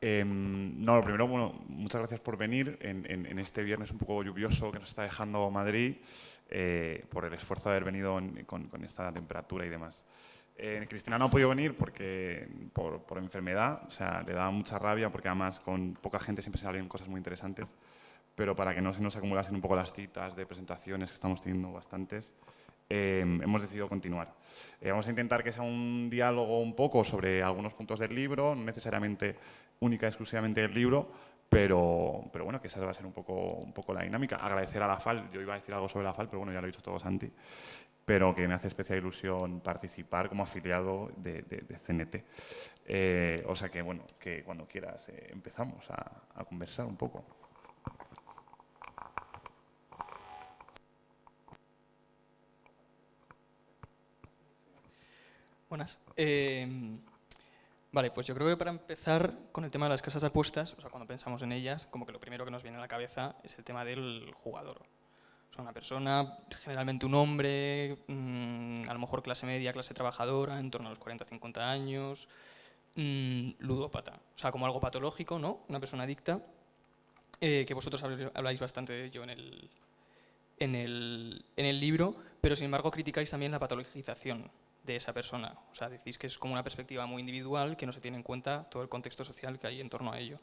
No, lo primero, bueno, muchas gracias por venir en este viernes un poco lluvioso que nos está dejando Madrid, por el esfuerzo de haber venido con esta temperatura y demás. Cristina no ha podido venir por enfermedad, o sea, le da mucha rabia porque además con poca gente siempre se salen cosas muy interesantes, pero para que no se nos acumulasen un poco las citas de presentaciones, que estamos teniendo bastantes, hemos decidido continuar. Vamos a intentar que sea un diálogo un poco sobre algunos puntos del libro, no necesariamente única y exclusivamente del libro, pero bueno, que esa va a ser un poco la dinámica. Agradecer a la FAL, yo iba a decir algo sobre la FAL, pero bueno, ya lo ha dicho todo Santi, pero que me hace especial ilusión participar como afiliado de CNT. O sea que, bueno, que cuando quieras empezamos a conversar un poco. Buenas. Vale, pues yo creo que para empezar con el tema de las casas de apuestas, o sea, cuando pensamos en ellas, como que lo primero que nos viene a la cabeza es el tema del jugador. O sea, una persona, generalmente un hombre, a lo mejor clase media, clase trabajadora, en torno a los 40-50 años, ludópata. O sea, como algo patológico, ¿no? Una persona adicta, que vosotros habláis bastante de ello en el libro, pero sin embargo criticáis también la patologización de esa persona. O sea, decís que es como una perspectiva muy individual, que no se tiene en cuenta todo el contexto social que hay en torno a ello.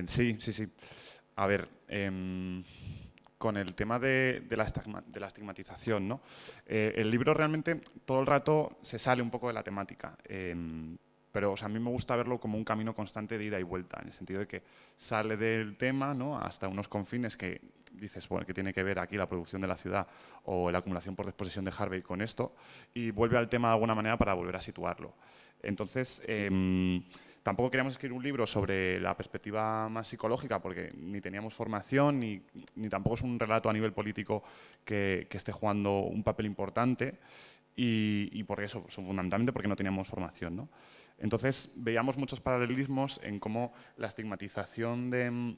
Sí. A ver, con el tema de la estigmatización, ¿no? El libro realmente todo el rato se sale un poco de la temática, pero o sea, a mí me gusta verlo como un camino constante de ida y vuelta, en el sentido de que sale del tema, ¿no?, hasta unos confines que dices, bueno, que tiene que ver aquí la producción de la ciudad o la acumulación por disposición de Harvey con esto, y vuelve al tema de alguna manera para volver a situarlo. Entonces, tampoco queríamos escribir un libro sobre la perspectiva más psicológica porque ni teníamos formación ni tampoco es un relato a nivel político que esté jugando un papel importante y por eso, fundamentalmente porque no teníamos formación, ¿no? Entonces veíamos muchos paralelismos en cómo la estigmatización de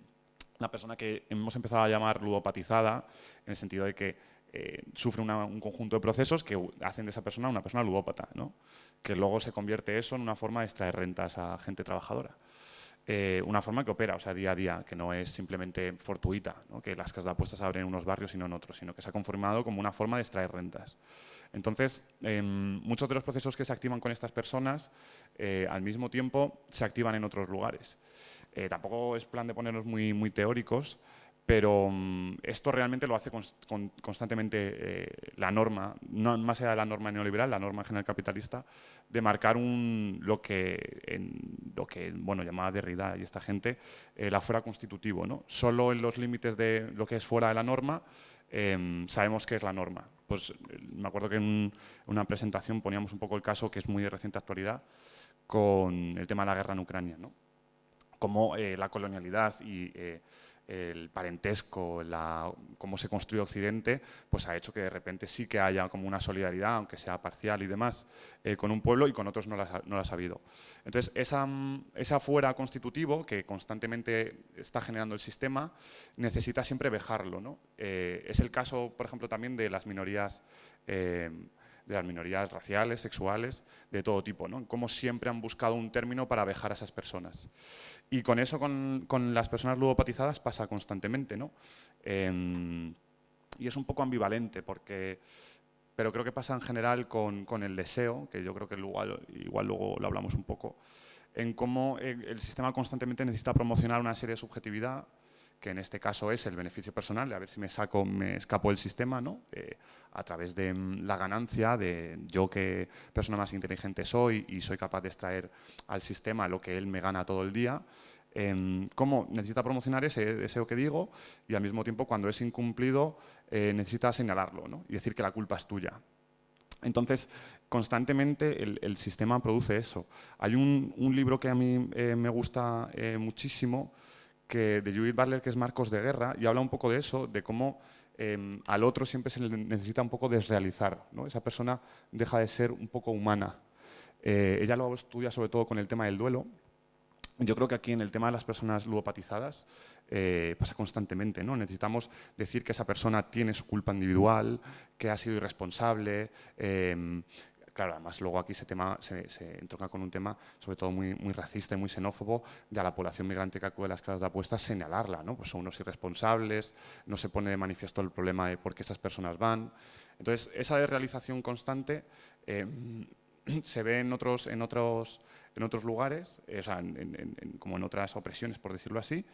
la persona que hemos empezado a llamar ludopatizada, en el sentido de que sufre un conjunto de procesos que hacen de esa persona una persona ludópata, ¿no?, que luego se convierte eso en una forma de extraer rentas a gente trabajadora. Una forma que opera, o sea, día a día, que no es simplemente fortuita, ¿no?, que las casas de apuestas abren en unos barrios y no en otros, sino que se ha conformado como una forma de extraer rentas. Entonces, muchos de los procesos que se activan con estas personas, al mismo tiempo, se activan en otros lugares. Tampoco es plan de ponernos muy teóricos, pero esto realmente lo hace constantemente la norma, no, más allá de la norma neoliberal, la norma general capitalista, de marcar lo que bueno, llamaba Derrida y esta gente, la fuera constitutivo, ¿no? Solo en los límites de lo que es fuera de la norma sabemos qué es la norma. Pues me acuerdo que en una presentación poníamos un poco el caso, que es muy de reciente actualidad, con el tema de la guerra en Ucrania, ¿no? Cómo la colonialidad y el parentesco, cómo se construye Occidente, pues ha hecho que de repente sí que haya como una solidaridad, aunque sea parcial y demás, con un pueblo y con otros no las ha habido. Entonces, esa fuera constitutivo que constantemente está generando el sistema, necesita siempre vejarlo, ¿no? Es el caso, por ejemplo, también de las minorías raciales, sexuales, de todo tipo, ¿no? Cómo siempre han buscado un término para vejar a esas personas. Y con eso, con las personas ludopatizadas, pasa constantemente, ¿no? Y es un poco ambivalente, pero creo que pasa en general con el deseo, que yo creo que igual luego lo hablamos un poco, en cómo el sistema constantemente necesita promocionar una serie de subjetividad, que en este caso es el beneficio personal, de a ver si me escapo del sistema, ¿no? A través de la ganancia, de yo que persona más inteligente soy y soy capaz de extraer al sistema lo que él me gana todo el día. Cómo necesita promocionar ese deseo que digo y al mismo tiempo cuando es incumplido necesita señalarlo, ¿no?, y decir que la culpa es tuya. Entonces, constantemente el sistema produce eso. Hay un libro que a mí me gusta muchísimo, de Judith Butler, que es Marcos de Guerra, y habla un poco de eso, de cómo al otro siempre se le necesita un poco desrealizar, ¿no? Esa persona deja de ser un poco humana. Ella lo estudia sobre todo con el tema del duelo. Yo creo que aquí en el tema de las personas ludopatizadas pasa constantemente, ¿no? Necesitamos decir que esa persona tiene su culpa individual, que ha sido irresponsable, claro, además luego aquí ese tema se entronca con un tema sobre todo muy, muy racista y muy xenófobo de a la población migrante que acude a las casas de apuestas señalarla, ¿no? Pues son unos irresponsables, no se pone de manifiesto el problema de por qué esas personas van. Entonces, esa desrealización constante se ve en otros lugares, o sea, como en otras opresiones, por decirlo así,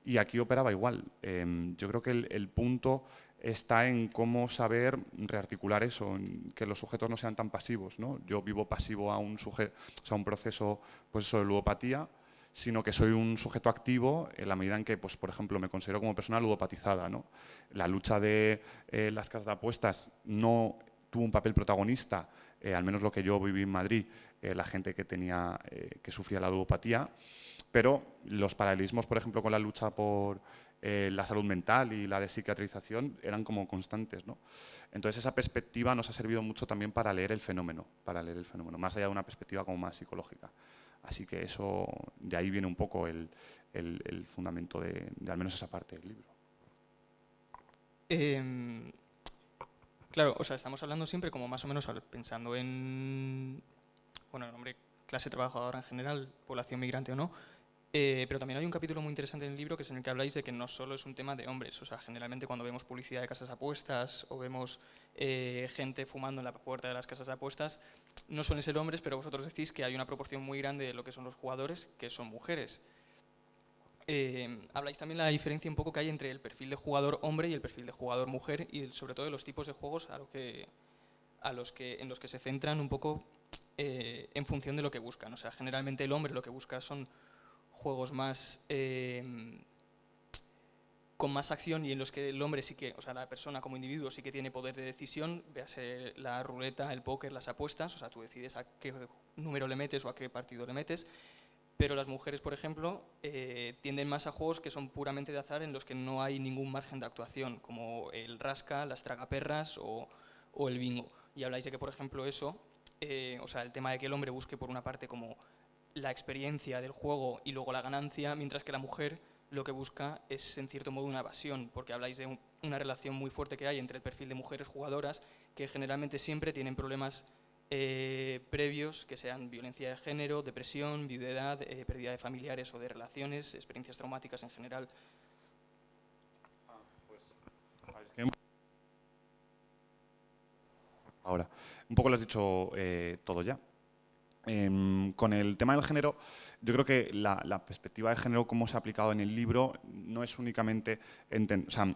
y aquí operaba igual. Yo creo que el punto está en cómo saber rearticular eso, en que los sujetos no sean tan pasivos, ¿no? Yo vivo pasivo a un sujeto, o sea, un proceso, pues eso, de ludopatía, sino que soy un sujeto activo en la medida en que, pues, por ejemplo, me considero como persona ludopatizada, ¿no? La lucha de las casas de apuestas no tuvo un papel protagonista, al menos lo que yo viví en Madrid, la gente que sufría la ludopatía, pero los paralelismos, por ejemplo, con la lucha por la salud mental y la despsiquiatrización eran como constantes, ¿no? Entonces esa perspectiva nos ha servido mucho también para leer el fenómeno, más allá de una perspectiva como más psicológica. Así que eso, de ahí viene un poco el fundamento de al menos esa parte del libro. Claro, o sea, estamos hablando siempre como más o menos pensando en, bueno, el nombre clase trabajadora en general, población migrante o no, pero también hay un capítulo muy interesante en el libro que es en el que habláis de que no solo es un tema de hombres, o sea, generalmente cuando vemos publicidad de casas de apuestas o vemos gente fumando en la puerta de las casas de apuestas, no suelen ser hombres, pero vosotros decís que hay una proporción muy grande de lo que son los jugadores que son mujeres. Habláis también de la diferencia un poco que hay entre el perfil de jugador hombre y el perfil de jugador mujer y sobre todo de los tipos de juegos en los que se centran un poco en función de lo que buscan. O sea, generalmente el hombre lo que busca son juegos más con más acción y en los que el hombre sí que, o sea, la persona como individuo sí que tiene poder de decisión, véase la ruleta, el póker, las apuestas, o sea, tú decides a qué número le metes o a qué partido le metes. Pero las mujeres, por ejemplo, tienden más a juegos que son puramente de azar en los que no hay ningún margen de actuación, como el rasca, las tragaperras o el bingo. Y habláis de que, por ejemplo, eso, o sea, el tema de que el hombre busque por una parte como la experiencia del juego y luego la ganancia, mientras que la mujer lo que busca es en cierto modo una evasión, porque habláis de una relación muy fuerte que hay entre el perfil de mujeres jugadoras que generalmente siempre tienen problemas previos, que sean violencia de género, depresión, viudedad, pérdida de familiares o de relaciones, experiencias traumáticas en general. Ahora, un poco lo has dicho todo ya. Con el tema del género, yo creo que la perspectiva de género, como se ha aplicado en el libro, no es únicamente, o sea,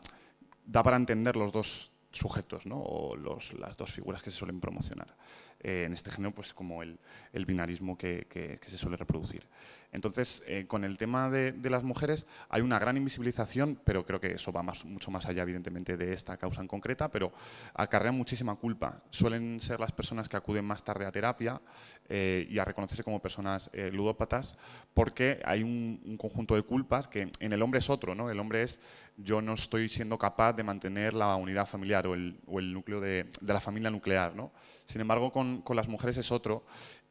da para entender los dos sujetos, ¿no? O las dos figuras que se suelen promocionar. En este género, pues como el binarismo que se suele reproducir. Entonces, con el tema de las mujeres hay una gran invisibilización, pero creo que eso va mucho más allá, evidentemente, de esta causa en concreta, pero acarrea muchísima culpa. Suelen ser las personas que acuden más tarde a terapia y a reconocerse como personas ludópatas, porque hay un conjunto de culpas que en el hombre es otro, ¿no? El hombre es, yo no estoy siendo capaz de mantener la unidad familiar o el núcleo de la familia nuclear, ¿no? Sin embargo, con las mujeres es otro.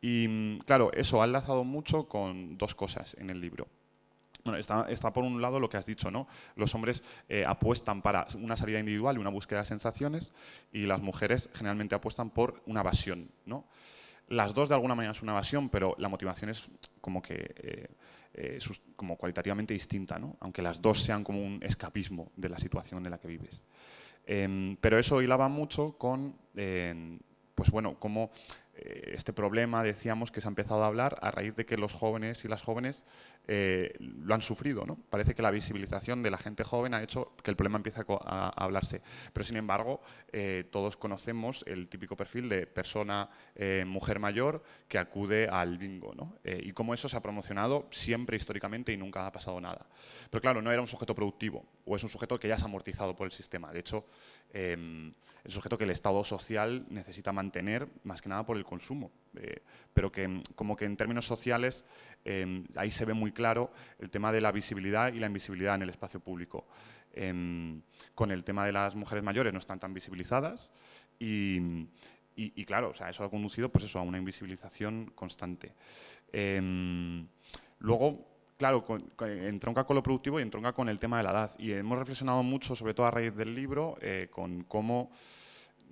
Y claro, eso ha enlazado mucho con dos cosas en el libro. Bueno, está por un lado lo que has dicho, ¿no? Los hombres apuestan para una salida individual y una búsqueda de sensaciones, y las mujeres generalmente apuestan por una evasión, ¿no? Las dos de alguna manera es una evasión, pero la motivación es como que como cualitativamente distinta, ¿no? Aunque las dos sean como un escapismo de la situación en la que vives. Pero eso hilaba mucho con, pues bueno, cómo este problema, decíamos, que se ha empezado a hablar a raíz de que los jóvenes y las jóvenes lo han sufrido, ¿no? Parece que la visibilización de la gente joven ha hecho que el problema empiece a hablarse. Pero, sin embargo, todos conocemos el típico perfil de persona, mujer mayor, que acude al bingo, ¿no? Y cómo eso se ha promocionado siempre históricamente y nunca ha pasado nada. Pero, claro, no era un sujeto productivo, o es un sujeto que ya se ha amortizado por el sistema. De hecho, es un sujeto que el Estado social necesita mantener, más que nada por el consumo, pero que como que en términos sociales ahí se ve muy claro el tema de la visibilidad y la invisibilidad en el espacio público. Con el tema de las mujeres mayores no están tan visibilizadas y claro, o sea, eso ha conducido pues eso, a una invisibilización constante. Luego, claro, entronca con lo productivo y entronca con el tema de la edad. Y hemos reflexionado mucho, sobre todo a raíz del libro, con cómo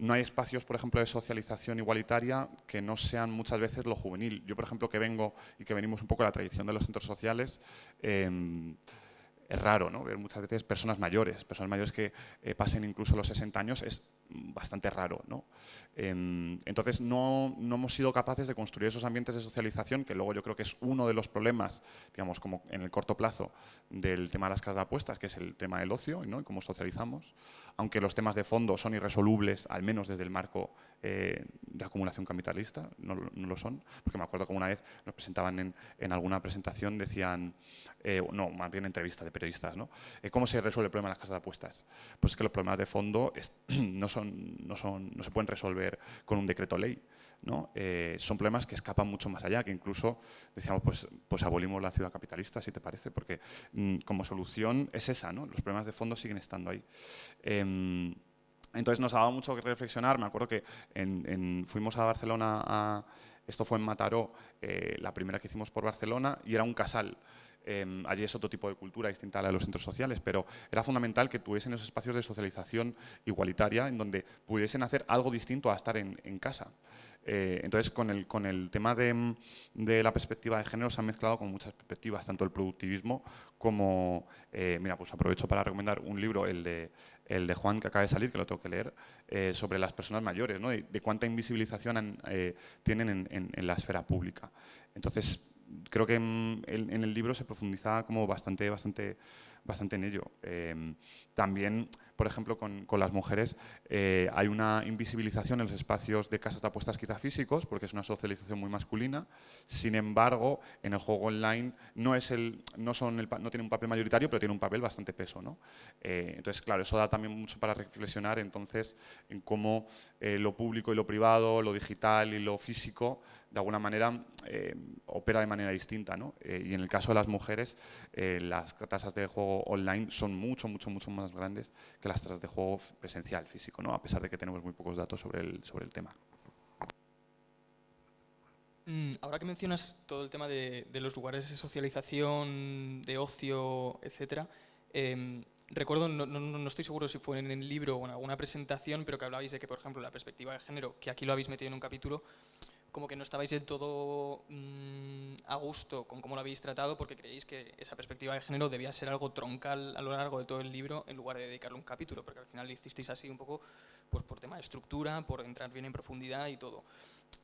no hay espacios, por ejemplo, de socialización igualitaria que no sean muchas veces lo juvenil. Yo, por ejemplo, que vengo y que venimos un poco de la tradición de los centros sociales, es raro, ¿no?, ver muchas veces personas mayores que pasen incluso los 60 años, es bastante raro, ¿no? Entonces no hemos sido capaces de construir esos ambientes de socialización, que luego yo creo que es uno de los problemas, digamos, como en el corto plazo del tema de las casas de apuestas, que es el tema del ocio, ¿no?, y cómo socializamos, aunque los temas de fondo son irresolubles, al menos desde el marco de acumulación capitalista, no lo son, porque me acuerdo que una vez nos presentaban en alguna presentación, decían, no, más bien entrevista de periodistas, ¿no? ¿Cómo se resuelve el problema de las casas de apuestas? Pues es que los problemas de fondo no se pueden resolver con un decreto ley, ¿no? Son problemas que escapan mucho más allá, que incluso decíamos, pues abolimos la ciudad capitalista, si te parece, porque como solución es esa, ¿no? Los problemas de fondo siguen estando ahí. Entonces nos ha dado mucho que reflexionar. Me acuerdo que fuimos a Barcelona, esto fue en Mataró, la primera que hicimos por Barcelona, y era un casal. Allí es otro tipo de cultura distinta a la de los centros sociales, pero era fundamental que tuviesen esos espacios de socialización igualitaria en donde pudiesen hacer algo distinto a estar en casa. Entonces, con el tema de la perspectiva de género se han mezclado con muchas perspectivas, tanto el productivismo como, mira, pues aprovecho para recomendar un libro, el de Juan, que acaba de salir, que lo tengo que leer, sobre las personas mayores, ¿no?, de cuánta invisibilización tienen en la esfera pública. Entonces, creo que en el libro se profundiza como bastante en ello. También, por ejemplo, con las mujeres hay una invisibilización en los espacios de casas de apuestas quizá físicos, porque es una socialización muy masculina. Sin embargo, en el juego online no tiene un papel mayoritario, pero tiene un papel bastante peso, ¿no? Entonces, claro, eso da también mucho para reflexionar entonces en cómo lo público y lo privado, lo digital y lo físico, de alguna manera opera de manera distinta, ¿no? Y en el caso de las mujeres, las tasas de juego online son mucho más grandes que las tasas de juego presencial, físico, ¿no?, a pesar de que tenemos muy pocos datos sobre el tema. Ahora que mencionas todo el tema de los lugares de socialización, de ocio, etcétera, recuerdo, no estoy seguro si fue en el libro o en alguna presentación, pero que hablabais de que, por ejemplo, la perspectiva de género, que aquí lo habéis metido en un capítulo, como que no estabais del todo a gusto con cómo lo habéis tratado, porque creéis que esa perspectiva de género debía ser algo troncal a lo largo de todo el libro en lugar de dedicarle un capítulo, porque al final lo hicisteis así un poco pues, por tema de estructura, por entrar bien en profundidad y todo.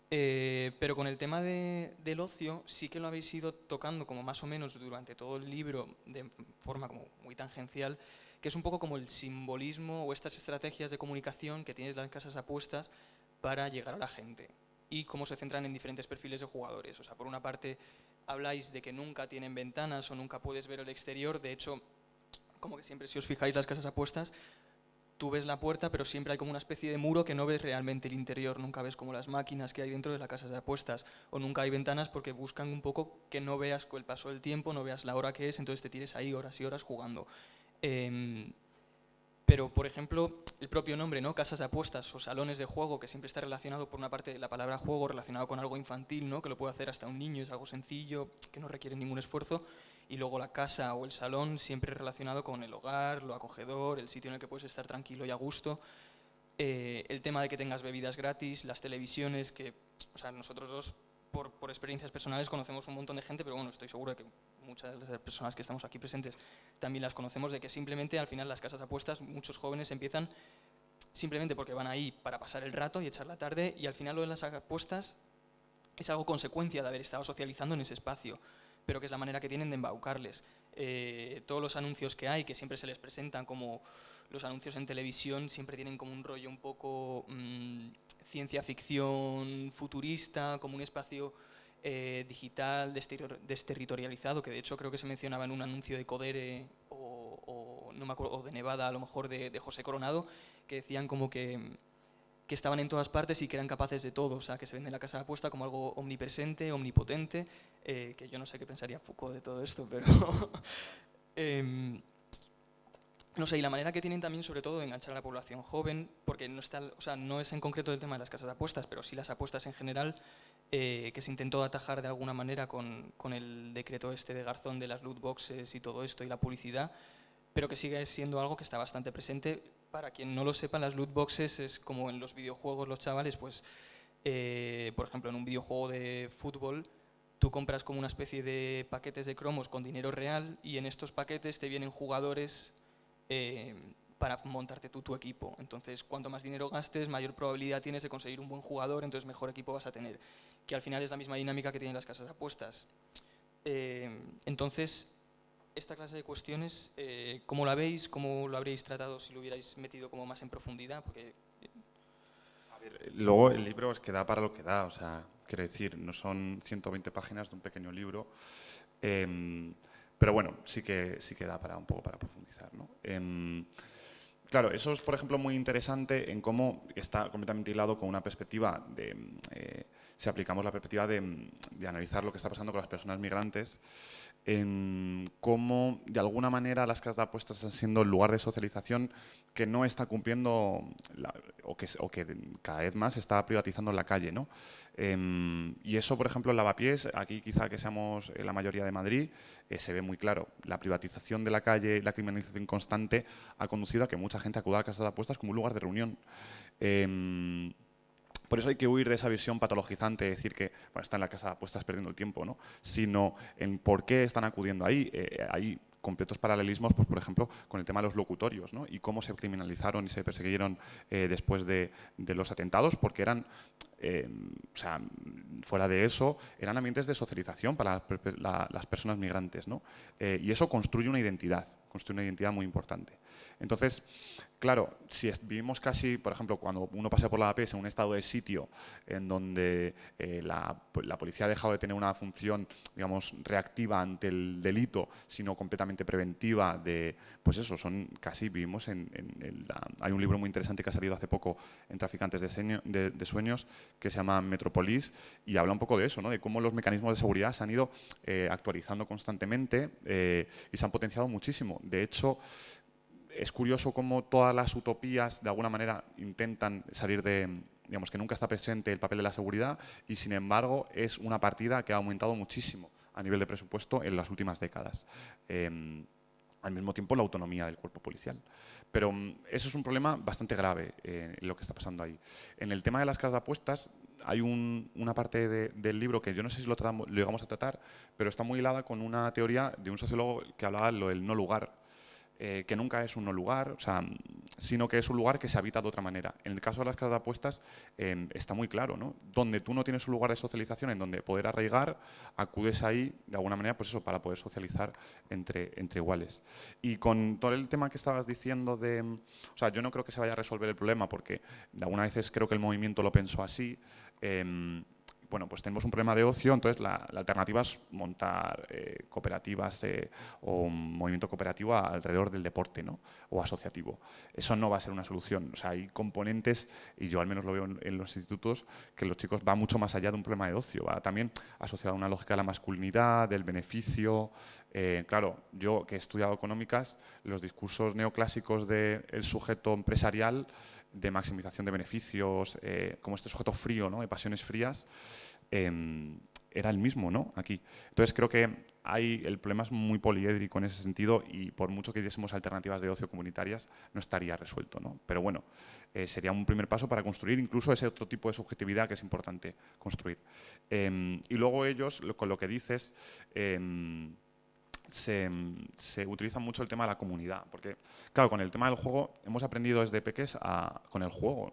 Pero con el tema del ocio sí que lo habéis ido tocando como más o menos durante todo el libro de forma como muy tangencial, que es un poco como el simbolismo o estas estrategias de comunicación que tienes las casas apuestas para llegar a la gente y cómo se centran en diferentes perfiles de jugadores. O sea, por una parte habláis de que nunca tienen ventanas o nunca puedes ver el exterior. De hecho, como que siempre, si os fijáis, las casas apuestas, tú ves la puerta, pero siempre hay como una especie de muro que no ves realmente el interior. Nunca ves como las máquinas que hay dentro de las casas de apuestas. O nunca hay ventanas porque buscan un poco que no veas el paso del tiempo, no veas la hora que es, entonces te tires ahí horas y horas jugando. Pero, por ejemplo, el propio nombre, ¿no?, casas de apuestas o salones de juego, que siempre está relacionado, por una parte, la palabra juego relacionado con algo infantil, ¿no?, que lo puede hacer hasta un niño, es algo sencillo, que no requiere ningún esfuerzo, y luego la casa o el salón siempre relacionado con el hogar, lo acogedor, el sitio en el que puedes estar tranquilo y a gusto. El tema de que tengas bebidas gratis, las televisiones, que, o sea, nosotros dos, por experiencias personales, conocemos un montón de gente, pero bueno, estoy seguro de que muchas de las personas que estamos aquí presentes también las conocemos, de que simplemente al final las casas apuestas, muchos jóvenes empiezan simplemente porque van ahí para pasar el rato y echar la tarde, y al final lo de las apuestas es algo consecuencia de haber estado socializando en ese espacio, pero que es la manera que tienen de embaucarles. Todos los anuncios que hay, que siempre se les presentan como los anuncios en televisión, siempre tienen como un rollo un poco ciencia ficción futurista, como un espacio digital desterritorializado, que de hecho creo que se mencionaba en un anuncio de Codere o no me acuerdo, o de Nevada, a lo mejor de José Coronado, que decían como que estaban en todas partes y que eran capaces de todo, o sea, que se vende la casa de apuesta como algo omnipresente, omnipotente, que yo no sé qué pensaría Foucault de todo esto, pero no sé, y la manera que tienen también sobre todo de enganchar a la población joven, porque no está, o sea, no es en concreto el tema de las casas de apuestas, pero sí las apuestas en general, que se intentó atajar de alguna manera con el decreto este de Garzón de las loot boxes y todo esto y la publicidad, pero que sigue siendo algo que está bastante presente Para quien no lo sepa, las loot boxes es como en los videojuegos los chavales, pues, por ejemplo, en un videojuego de fútbol, tú compras como una especie de paquetes de cromos con dinero real y en estos paquetes te vienen jugadores para montarte tú tu equipo. Entonces, cuanto más dinero gastes, mayor probabilidad tienes de conseguir un buen jugador, entonces mejor equipo vas a tener. Que al final es la misma dinámica que tienen las casas de apuestas. Entonces, esta clase de cuestiones, ¿cómo la veis? ¿Cómo lo habríais tratado si lo hubierais metido como más en profundidad? Porque luego el libro es que da para lo que da, o sea, quiero decir, no son 120 páginas de un pequeño libro, pero bueno, sí que da para un poco para profundizar, ¿no? Claro, eso es, por ejemplo, muy interesante en cómo está completamente hilado con una perspectiva de, si aplicamos la perspectiva de analizar lo que está pasando con las personas migrantes, en cómo, de alguna manera, las casas de apuestas están siendo el lugar de socialización que no está cumpliendo, o que cada vez más se está privatizando en la calle, ¿no? Y eso, por ejemplo, en Lavapiés, aquí quizá que seamos la mayoría de Madrid, se ve muy claro. La privatización de la calle, la criminalización constante, ha conducido a que mucha gente acuda a casas de apuestas como un lugar de reunión. Por eso hay que huir de esa visión patologizante, de decir que bueno, está en la casa de apuestas perdiendo el tiempo, ¿no? Sino en por qué están acudiendo ahí. Hay completos paralelismos, pues, por ejemplo, con el tema de los locutorios, ¿no? Y cómo se criminalizaron y se persiguieron después de los atentados, porque eran, o sea, fuera de eso, eran ambientes de socialización para las personas migrantes, ¿no? Y eso construye una identidad muy importante. Entonces, claro, si vivimos casi, por ejemplo, cuando uno pasa por la APS en un estado de sitio en donde la policía ha dejado de tener una función, digamos, reactiva ante el delito, sino completamente preventiva, pues eso, vivimos hay un libro muy interesante que ha salido hace poco en Traficantes de Sueños, que se llama Metropolis, y habla un poco de eso, ¿no? De cómo los mecanismos de seguridad se han ido actualizando constantemente y se han potenciado muchísimo. De hecho, es curioso cómo todas las utopías de alguna manera intentan salir de, digamos, que nunca está presente el papel de la seguridad y sin embargo es una partida que ha aumentado muchísimo a nivel de presupuesto en las últimas décadas. Al mismo tiempo la autonomía del cuerpo policial. Pero eso es un problema bastante grave lo que está pasando ahí. En el tema de las casas de apuestas hay una parte del libro que yo no sé si lo llegamos a tratar, pero está muy hilada con una teoría de un sociólogo que hablaba del no lugar, que nunca es un no lugar, o sea, sino que es un lugar que se habita de otra manera. En el caso de las casas de apuestas está muy claro, ¿no? Donde tú no tienes un lugar de socialización en donde poder arraigar, acudes ahí de alguna manera, pues eso, para poder socializar entre iguales. Y con todo el tema que estabas diciendo o sea, yo no creo que se vaya a resolver el problema porque de algunas veces creo que el movimiento lo pensó así. Bueno, pues tenemos un problema de ocio, entonces la alternativa es montar cooperativas o un movimiento cooperativo alrededor del deporte, ¿no? O asociativo. Eso no va a ser una solución. O sea, hay componentes, y yo al menos lo veo en los institutos, que los chicos van mucho más allá de un problema de ocio. Va también asociado a una lógica de la masculinidad, del beneficio. Claro, yo que he estudiado económicas, los discursos neoclásicos del sujeto empresarial, de maximización de beneficios, como este sujeto frío, ¿no? De pasiones frías, era el mismo, ¿no? Aquí. Entonces creo que el problema es muy poliédrico en ese sentido y por mucho que diésemos alternativas de ocio comunitarias no estaría resuelto, ¿no? Pero bueno, sería un primer paso para construir incluso ese otro tipo de subjetividad que es importante construir. Y luego ellos, con lo que dices, se utiliza mucho el tema de la comunidad, porque claro, con el tema del juego hemos aprendido desde peques con el juego,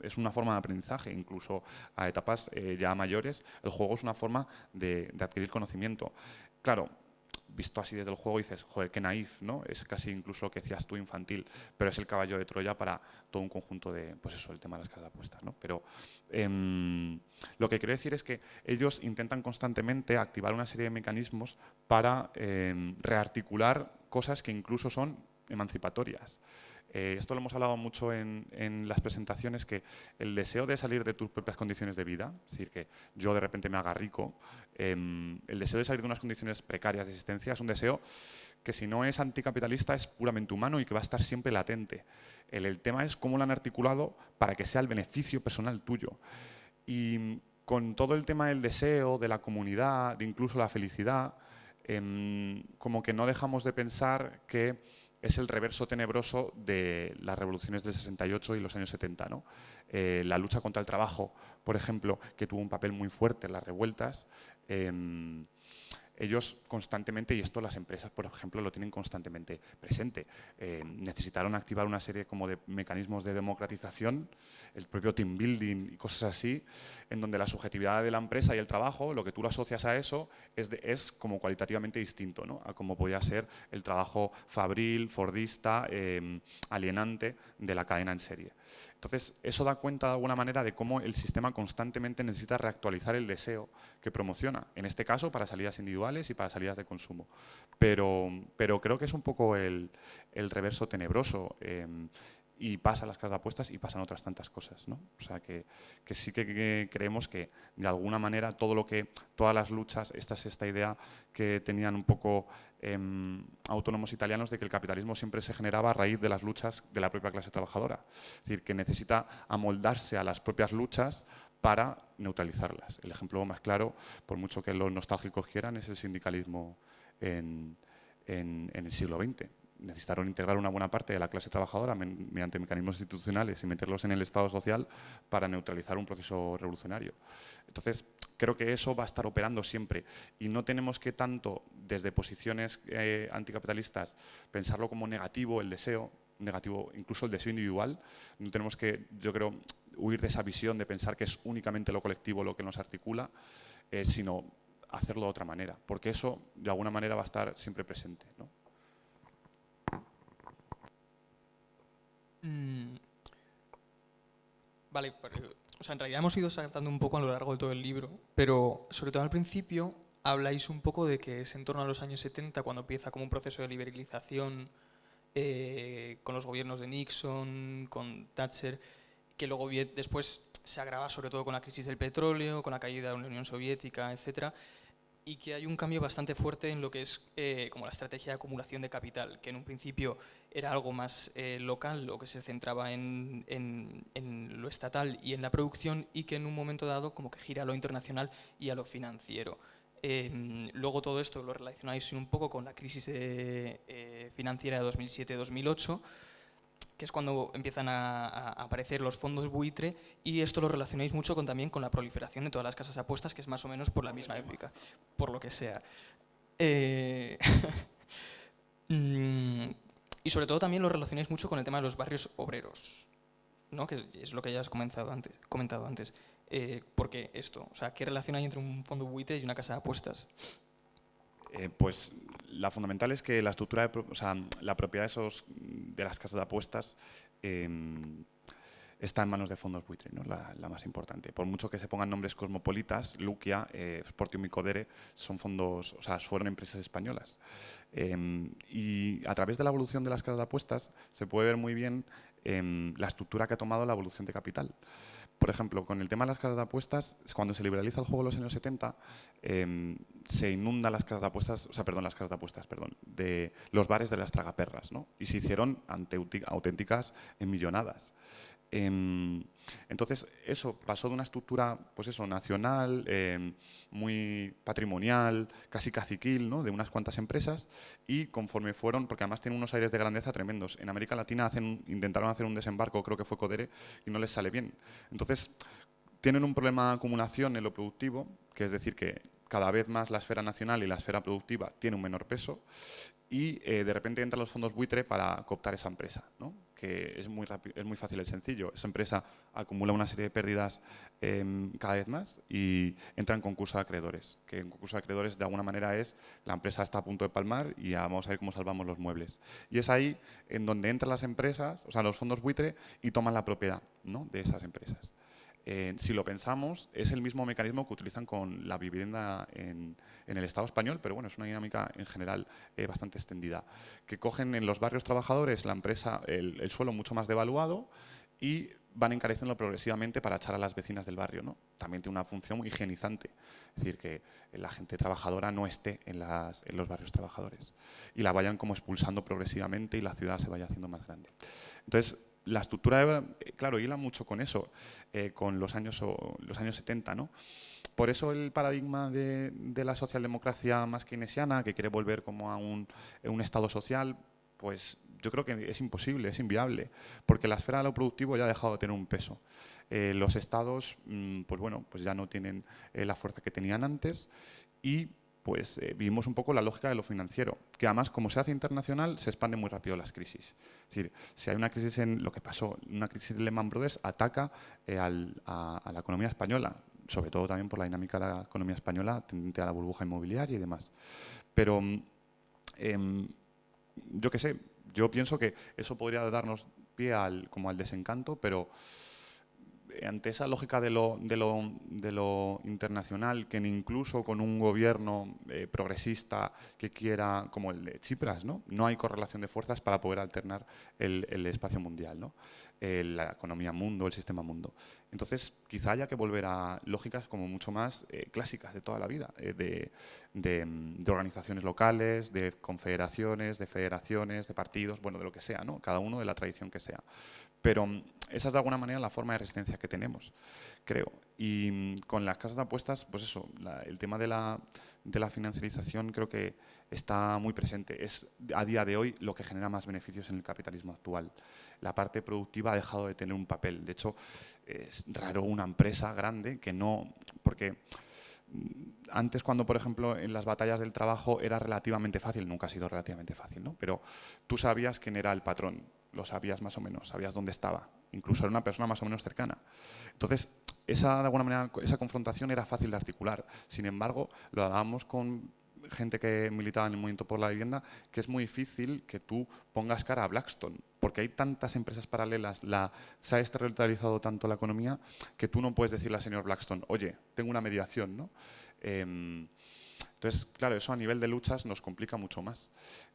es una forma de aprendizaje, incluso a etapas ya mayores, el juego es una forma de adquirir conocimiento. Claro, visto así desde el juego dices, joder, qué naif, ¿no? Es casi incluso lo que decías tú, infantil, pero es el caballo de Troya para todo un conjunto de, pues eso, el tema de las casas de apuestas, ¿no? Pero lo que quiero decir es que ellos intentan constantemente activar una serie de mecanismos para rearticular cosas que incluso son emancipatorias. Esto lo hemos hablado mucho en las presentaciones, que el deseo de salir de tus propias condiciones de vida, es decir, que yo de repente me haga rico, el deseo de salir de unas condiciones precarias de existencia es un deseo que si no es anticapitalista es puramente humano y que va a estar siempre latente. El tema es cómo lo han articulado para que sea el beneficio personal tuyo. Y con todo el tema del deseo, de la comunidad, de incluso la felicidad, como que no dejamos de pensar que es el reverso tenebroso de las revoluciones del 68 y los años 70, ¿no? La lucha contra el trabajo, por ejemplo, que tuvo un papel muy fuerte en las revueltas. Ellos constantemente, y esto las empresas, por ejemplo, lo tienen constantemente presente, necesitaron activar una serie como de mecanismos de democratización, el propio team building y cosas así, en donde la subjetividad de la empresa y el trabajo, lo que tú lo asocias a eso, es como cualitativamente distinto, ¿no? A como podía ser el trabajo fabril, fordista, alienante de la cadena en serie. Entonces, eso da cuenta de alguna manera de cómo el sistema constantemente necesita reactualizar el deseo que promociona, en este caso para salidas individuales y para salidas de consumo. Pero creo que es un poco el reverso tenebroso, y pasa las casas de apuestas y pasan otras tantas cosas, ¿no? O sea, que sí que creemos que de alguna manera todas las luchas, esta idea que tenían un poco autónomos italianos de que el capitalismo siempre se generaba a raíz de las luchas de la propia clase trabajadora. Es decir, que necesita amoldarse a las propias luchas para neutralizarlas. El ejemplo más claro, por mucho que los nostálgicos quieran, es el sindicalismo en el siglo XX. Necesitaron integrar una buena parte de la clase trabajadora mediante mecanismos institucionales y meterlos en el Estado social para neutralizar un proceso revolucionario. Entonces, creo que eso va a estar operando siempre y no tenemos que tanto, desde posiciones anticapitalistas, pensarlo como negativo el deseo, negativo incluso el deseo individual. No tenemos que, yo creo, huir de esa visión de pensar que es únicamente lo colectivo lo que nos articula, sino hacerlo de otra manera, porque eso de alguna manera va a estar siempre presente, ¿no? Vale, o sea, en realidad hemos ido saltando un poco a lo largo de todo el libro, pero sobre todo al principio habláis un poco de que es en torno a los años 70 cuando empieza como un proceso de liberalización con los gobiernos de Nixon, con Thatcher, que luego después se agrava sobre todo con la crisis del petróleo, con la caída de la Unión Soviética, etcétera, y que hay un cambio bastante fuerte en lo que es como la estrategia de acumulación de capital, que en un principio era algo más local o que se centraba en lo estatal y en la producción, y que en un momento dado como que gira a lo internacional y a lo financiero. Luego todo esto lo relacionáis un poco con la crisis financiera de 2007-2008, que es cuando empiezan a aparecer los fondos buitre, y esto lo relacionáis mucho también con la proliferación de todas las casas de apuestas, que es más o menos por la misma época, por lo que sea. Y sobre todo también lo relacionáis mucho con el tema de los barrios obreros, ¿no? Que es lo que ya has comentado antes. ¿Por qué esto? O sea, ¿qué relación hay entre un fondo buitre y una casa de apuestas? Pues la fundamental es que la estructura, la propiedad de las casas de apuestas está en manos de fondos buitre, ¿no? La más importante. Por mucho que se pongan nombres cosmopolitas, Luquia, Sportium y Codere son fondos, fueron empresas españolas. Y a través de la evolución de las casas de apuestas se puede ver muy bien la estructura que ha tomado la evolución de capital. Por ejemplo, con el tema de las casas de apuestas, cuando se liberaliza el juego en los años 70, se inundan las casas de apuestas, de los bares de las tragaperras, ¿no? Y se hicieron auténticas millonadas. Entonces, eso pasó de una estructura, pues eso, nacional, muy patrimonial, casi caciquil, ¿no? De unas cuantas empresas, y conforme fueron, porque además tienen unos aires de grandeza tremendos. En América Latina intentaron hacer un desembarco, creo que fue Codere, y no les sale bien. Entonces, tienen un problema de acumulación en lo productivo, que es decir, que cada vez más la esfera nacional y la esfera productiva tiene un menor peso, y de repente entran los fondos buitre para cooptar esa empresa, ¿no? Que es muy fácil y sencillo. Esa empresa acumula una serie de pérdidas cada vez más y entra en concurso de acreedores, que en concurso de acreedores de alguna manera es la empresa está a punto de palmar y ya vamos a ver cómo salvamos los muebles. Y es ahí en donde entran las empresas, los fondos buitre, y toman la propiedad, ¿no? De esas empresas. Si lo pensamos, es el mismo mecanismo que utilizan con la vivienda en el Estado español, pero bueno, es una dinámica en general bastante extendida, que cogen en los barrios trabajadores la empresa, el suelo mucho más devaluado, y van encareciendo progresivamente para echar a las vecinas del barrio, ¿no? También tiene una función muy higienizante, es decir, que la gente trabajadora no esté en los barrios trabajadores y la vayan como expulsando progresivamente y la ciudad se vaya haciendo más grande. Entonces, la estructura, claro, hila mucho con eso, con los años 70, ¿no? Por eso el paradigma de la socialdemocracia más keynesiana, que quiere volver como a un Estado social, pues yo creo que es imposible, es inviable, porque la esfera de lo productivo ya ha dejado de tener un peso. Los estados, pues bueno, pues ya no tienen la fuerza que tenían antes y pues vivimos un poco la lógica de lo financiero, que además como se hace internacional se expanden muy rápido las crisis. Es decir, si hay una crisis en lo que pasó, una crisis de Lehman Brothers ataca a la economía española, sobre todo también por la dinámica de la economía española tendente a la burbuja inmobiliaria y demás. Pero yo qué sé, yo pienso que eso podría darnos pie como al desencanto, pero ante esa lógica de lo internacional, que incluso con un gobierno progresista que quiera, como el de Tsipras, no hay correlación de fuerzas para poder alternar el espacio mundial, ¿no? La economía mundo, el sistema mundo. Entonces, quizá haya que volver a lógicas como mucho más clásicas de toda la vida, de organizaciones locales, de confederaciones, de federaciones, de partidos, bueno, de lo que sea, ¿no? Cada uno de la tradición que sea. Pero esa es de alguna manera la forma de resistencia que tenemos, creo. Y con las casas de apuestas, pues eso, el tema de la financiarización creo que está muy presente. Es a día de hoy lo que genera más beneficios en el capitalismo actual. La parte productiva ha dejado de tener un papel. De hecho, es raro una empresa grande que no... Porque antes, cuando, por ejemplo, en las batallas del trabajo era relativamente fácil, nunca ha sido relativamente fácil, ¿no? Pero tú sabías quién era el patrón, lo sabías más o menos, sabías dónde estaba, incluso era una persona más o menos cercana. Entonces, de alguna manera, esa confrontación era fácil de articular. Sin embargo, lo hablábamos con gente que militaba en el movimiento por la vivienda, que es muy difícil que tú pongas cara a Blackstone, porque hay tantas empresas paralelas, se ha esterilizado tanto la economía, que tú no puedes decirle al señor Blackstone, oye, tengo una mediación, ¿no? Entonces, claro, eso a nivel de luchas nos complica mucho más.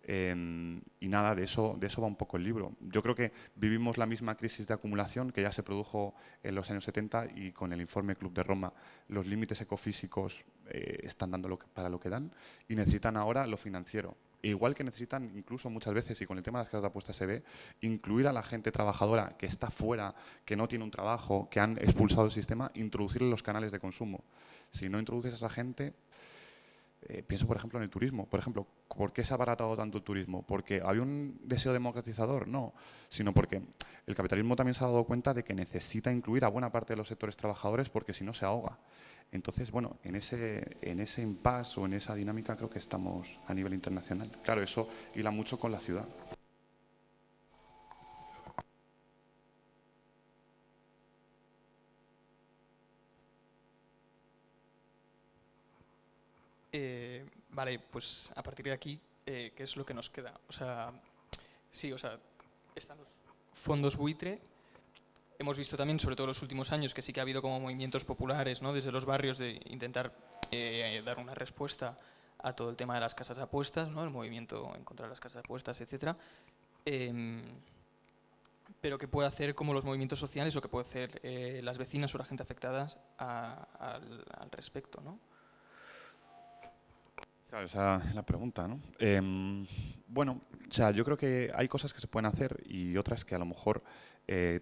Y nada, de eso va un poco el libro. Yo creo que vivimos la misma crisis de acumulación que ya se produjo en los años 70 y con el informe Club de Roma los límites ecofísicos están dando para lo que dan y necesitan ahora lo financiero. E igual que necesitan incluso muchas veces, y con el tema de las casas de apuestas se ve, incluir a la gente trabajadora que está fuera, que no tiene un trabajo, que han expulsado el sistema, introducirle los canales de consumo. Si no introduces a esa gente... pienso, por ejemplo, en el turismo. Por ejemplo, ¿por qué se ha abaratado tanto el turismo? ¿Porque había un deseo democratizador? No, sino porque el capitalismo también se ha dado cuenta de que necesita incluir a buena parte de los sectores trabajadores porque si no se ahoga. Entonces, bueno, en ese impasse o en esa dinámica creo que estamos a nivel internacional. Claro, eso hila mucho con la ciudad. Vale, pues a partir de aquí, ¿qué es lo que nos queda? O sea, sí, o sea, están los fondos buitre. Hemos visto también, sobre todo en los últimos años, que sí que ha habido como movimientos populares, ¿no? Desde los barrios de intentar dar una respuesta a todo el tema de las casas de apuestas, ¿no? El movimiento en contra de las casas de apuestas, etcétera. Pero ¿qué puede hacer como los movimientos sociales o qué puede hacer las vecinas o la gente afectadas al respecto, ¿no? Claro, esa es la pregunta, ¿no? Bueno, o sea, yo creo que hay cosas que se pueden hacer y otras que a lo mejor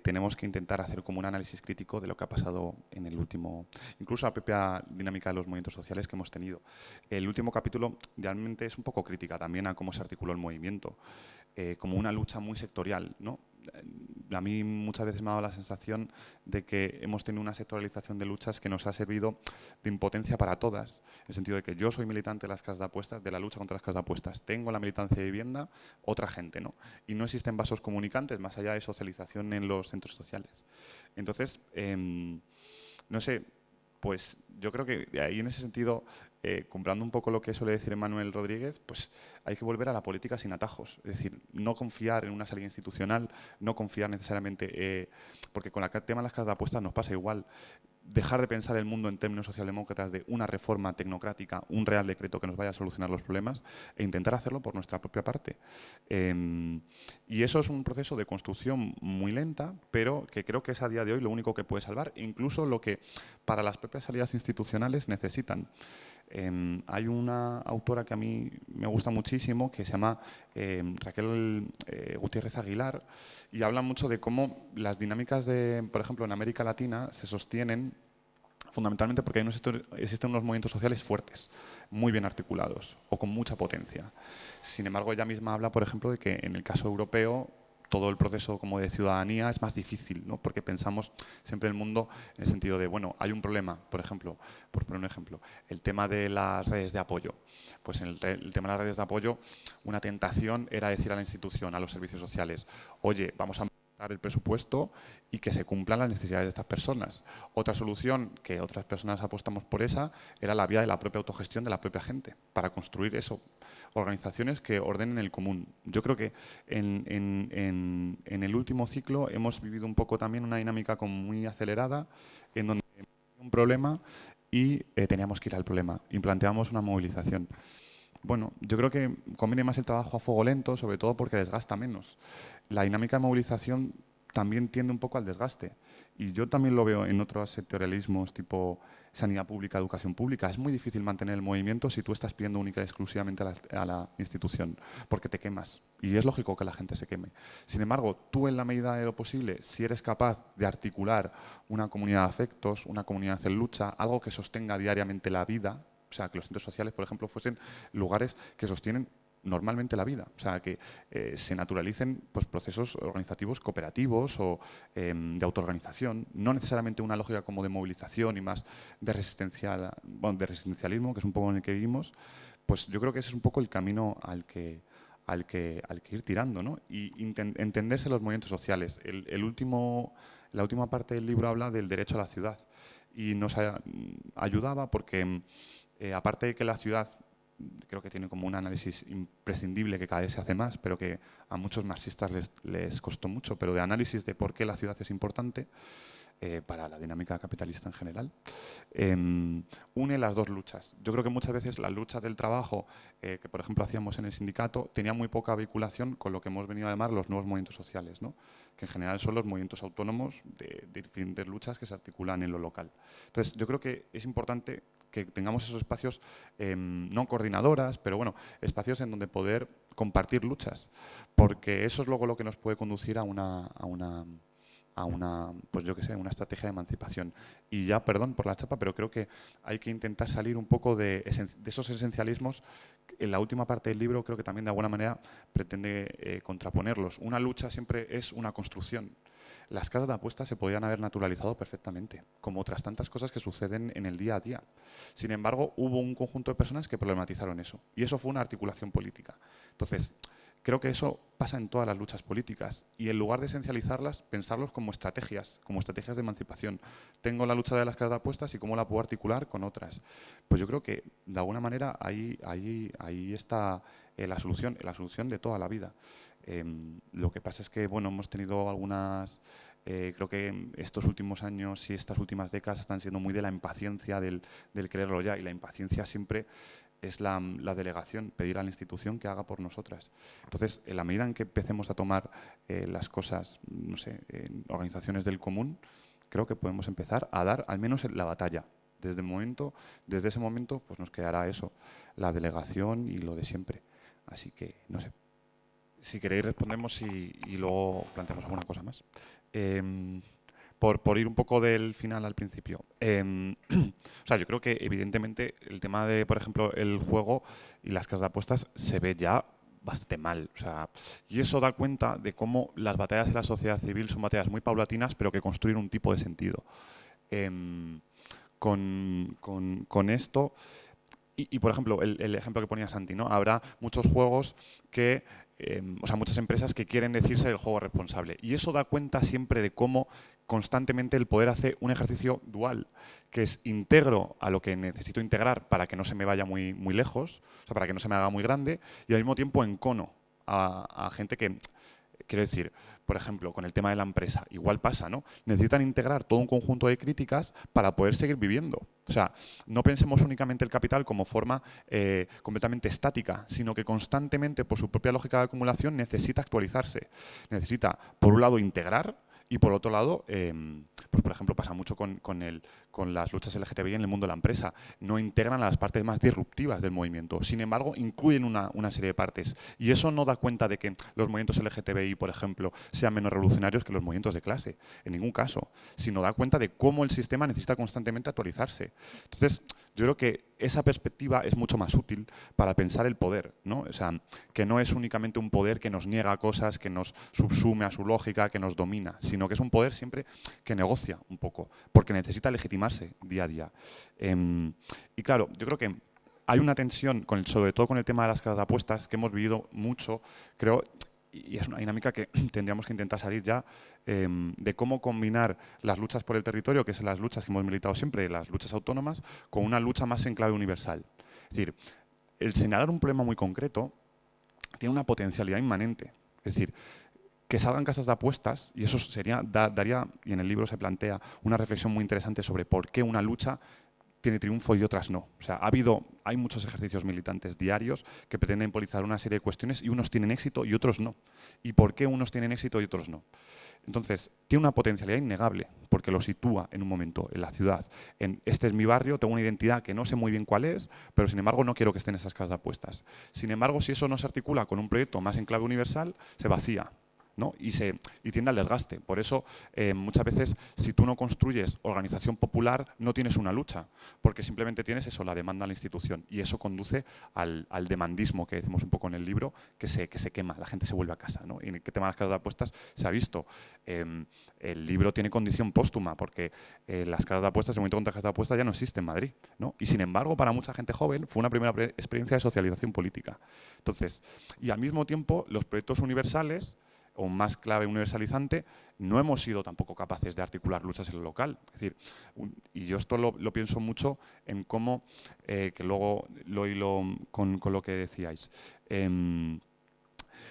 tenemos que intentar hacer como un análisis crítico de lo que ha pasado en el último, incluso la propia dinámica de los movimientos sociales que hemos tenido. El último capítulo realmente es un poco crítica también a cómo se articuló el movimiento, como una lucha muy sectorial, ¿no? A mí muchas veces me ha dado la sensación de que hemos tenido una sectorialización de luchas que nos ha servido de impotencia para todas, en el sentido de que yo soy militante de las casas de apuestas, de la lucha contra las casas de apuestas, tengo la militancia de vivienda, otra gente, ¿no? Y no existen vasos comunicantes más allá de socialización en los centros sociales. Entonces, no sé, pues yo creo que ahí en ese sentido, comprando un poco lo que suele decir Emmanuel Rodríguez, pues hay que volver a la política sin atajos. Es decir, no confiar en una salida institucional, no confiar necesariamente, porque con el tema de las casas de apuestas nos pasa igual. Dejar de pensar el mundo en términos socialdemócratas de una reforma tecnocrática, un real decreto que nos vaya a solucionar los problemas e intentar hacerlo por nuestra propia parte. Y eso es un proceso de construcción muy lenta, pero que creo que es a día de hoy lo único que puede salvar, incluso lo que para las propias salidas institucionales necesitan. Hay una autora que a mí me gusta muchísimo que se llama Raquel Gutiérrez Aguilar y habla mucho de cómo las dinámicas de, por ejemplo, en América Latina se sostienen fundamentalmente porque existen unos movimientos sociales fuertes. muy bien articulados o con mucha potencia. Sin embargo, ella misma habla, por ejemplo, de que en el caso europeo todo el proceso como de ciudadanía es más difícil, ¿no? Porque pensamos siempre el mundo en el sentido de, bueno, hay un problema, por ejemplo, por poner un ejemplo, el tema de las redes de apoyo. Pues en el tema de las redes de apoyo, una tentación era decir a la institución, a los servicios sociales, oye, vamos a dar el presupuesto y que se cumplan las necesidades de estas personas. Otra solución, que otras personas apostamos por esa, era la vía de la propia autogestión de la propia gente, para construir eso, organizaciones que ordenen el común. Yo creo que en el último ciclo hemos vivido un poco también una dinámica como muy acelerada, en donde un problema y teníamos que ir al problema y planteamos una movilización. Bueno, yo creo que conviene más el trabajo a fuego lento, sobre todo porque desgasta menos. La dinámica de movilización también tiende un poco al desgaste. Y yo también lo veo en otros sectorialismos tipo sanidad pública, educación pública. Es muy difícil mantener el movimiento si tú estás pidiendo única y exclusivamente a la institución, porque te quemas. Y es lógico que la gente se queme. Sin embargo, tú en la medida de lo posible, si eres capaz de articular una comunidad de afectos, una comunidad en lucha, algo que sostenga diariamente la vida, o sea, que los centros sociales, por ejemplo, fuesen lugares que sostienen normalmente la vida, o sea, que se naturalicen pues, procesos organizativos cooperativos o de autoorganización, no necesariamente una lógica como de movilización y más de, bueno, de resistencialismo, que es un poco en el que vivimos, pues yo creo que ese es un poco el camino al que ir tirando, ¿no? Y entenderse los movimientos sociales. La última parte del libro habla del derecho a la ciudad y nos ayudaba porque aparte de que la ciudad creo que tiene como un análisis imprescindible que cada vez se hace más, pero que a muchos marxistas les costó mucho, pero de análisis de por qué la ciudad es importante para la dinámica capitalista en general, une las dos luchas. Yo creo que muchas veces la lucha del trabajo, que por ejemplo hacíamos en el sindicato, tenía muy poca vinculación con lo que hemos venido a llamar los nuevos movimientos sociales, ¿no? Que en general son los movimientos autónomos de diferentes luchas que se articulan en lo local. Entonces, yo creo que es importante que tengamos esos espacios, no coordinadoras, pero bueno, espacios en donde poder compartir luchas, porque eso es luego lo que nos puede conducir a una pues yo qué sé, una estrategia de emancipación. Y ya, perdón por la chapa, pero creo que hay que intentar salir un poco de esos esencialismos. En la última parte del libro creo que también de alguna manera pretende contraponerlos. Una lucha siempre es una construcción. Las casas de apuestas se podían haber naturalizado perfectamente, como otras tantas cosas que suceden en el día a día. Sin embargo, hubo un conjunto de personas que problematizaron eso, y eso fue una articulación política. Entonces, creo que eso pasa en todas las luchas políticas, y en lugar de esencializarlas, pensarlos como estrategias de emancipación. Tengo la lucha de las casas de apuestas y cómo la puedo articular con otras. Pues yo creo que, de alguna manera, ahí está la solución de toda la vida. Lo que pasa es que bueno, hemos tenido algunas, creo que estos últimos años y estas últimas décadas están siendo muy de la impaciencia del quererlo ya, y la impaciencia siempre es la delegación, pedir a la institución que haga por nosotras. Entonces, en la medida en que empecemos a tomar las cosas, no sé, en organizaciones del común, creo que podemos empezar a dar al menos la batalla. Desde ese momento, pues nos quedará eso, la delegación y lo de siempre. Así que, no sé. Si queréis respondemos y luego planteamos alguna cosa más. Por ir un poco del final al principio. O sea, yo creo que evidentemente el tema de, por ejemplo, el juego y las casas de apuestas se ve ya bastante mal. O sea, y eso da cuenta de cómo las batallas de la sociedad civil son batallas muy paulatinas, pero que construyen un tipo de sentido. Con esto... Y, por ejemplo, el ejemplo que ponía Santi, ¿no? Habrá muchos juegos que, o sea, muchas empresas que quieren decirse el juego responsable. Y eso da cuenta siempre de cómo constantemente el poder hace un ejercicio dual, que es integro a lo que necesito integrar para que no se me vaya muy lejos, o sea, para que no se me haga muy grande, y al mismo tiempo encono a gente que... Quiero decir, por ejemplo, con el tema de la empresa, igual pasa, ¿no? Necesitan integrar todo un conjunto de críticas para poder seguir viviendo. O sea, no pensemos únicamente el capital como forma completamente estática, sino que constantemente, por su propia lógica de acumulación, necesita actualizarse. Necesita, por un lado, integrar y, por otro lado, pues por ejemplo, pasa mucho con las luchas LGTBI en el mundo de la empresa. No integran a las partes más disruptivas del movimiento. Sin embargo, incluyen una serie de partes. Y eso no da cuenta de que los movimientos LGTBI, por ejemplo, sean menos revolucionarios que los movimientos de clase. En ningún caso. Sino da cuenta de cómo el sistema necesita constantemente actualizarse. Entonces, yo creo que esa perspectiva es mucho más útil para pensar el poder, ¿no? O sea, que no es únicamente un poder que nos niega cosas, que nos subsume a su lógica, que nos domina, sino que es un poder siempre que negocia un poco, porque necesita legitimarse día a día. Y claro, yo creo que hay una tensión, sobre todo con el tema de las casas de apuestas, que hemos vivido mucho, creo, y es una dinámica que tendríamos que intentar salir ya, de cómo combinar las luchas por el territorio, que son las luchas que hemos militado siempre, las luchas autónomas, con una lucha más en clave universal. Es decir, el señalar un problema muy concreto tiene una potencialidad inmanente. Es decir, que salgan casas de apuestas, y eso daría, y en el libro se plantea, una reflexión muy interesante sobre por qué una lucha tiene triunfo y otras no. O sea, hay muchos ejercicios militantes diarios que pretenden politizar una serie de cuestiones y unos tienen éxito y otros no. ¿Y por qué unos tienen éxito y otros no? Entonces, tiene una potencialidad innegable, porque lo sitúa en un momento en la ciudad. Este es mi barrio, tengo una identidad que no sé muy bien cuál es, pero sin embargo no quiero que estén esas casas de apuestas. Sin embargo, si eso no se articula con un proyecto más en clave universal, se vacía, ¿no? y tiende al desgaste. Por eso, muchas veces, si tú no construyes organización popular, no tienes una lucha, porque simplemente tienes eso, la demanda a la institución, y eso conduce al demandismo que decimos un poco en el libro, que se quema, la gente se vuelve a casa, ¿no? Y en el tema de las casas de apuestas se ha visto. El libro tiene condición póstuma, porque las casas de apuestas, el movimiento contra las casas de apuestas ya no existe en Madrid, ¿no? Y sin embargo, para mucha gente joven, fue una primera experiencia de socialización política. Entonces, y al mismo tiempo, los proyectos universales, o más clave universalizante, no hemos sido tampoco capaces de articular luchas en lo local. Es decir, y yo esto lo pienso mucho en cómo, que luego lo hilo con lo que decíais,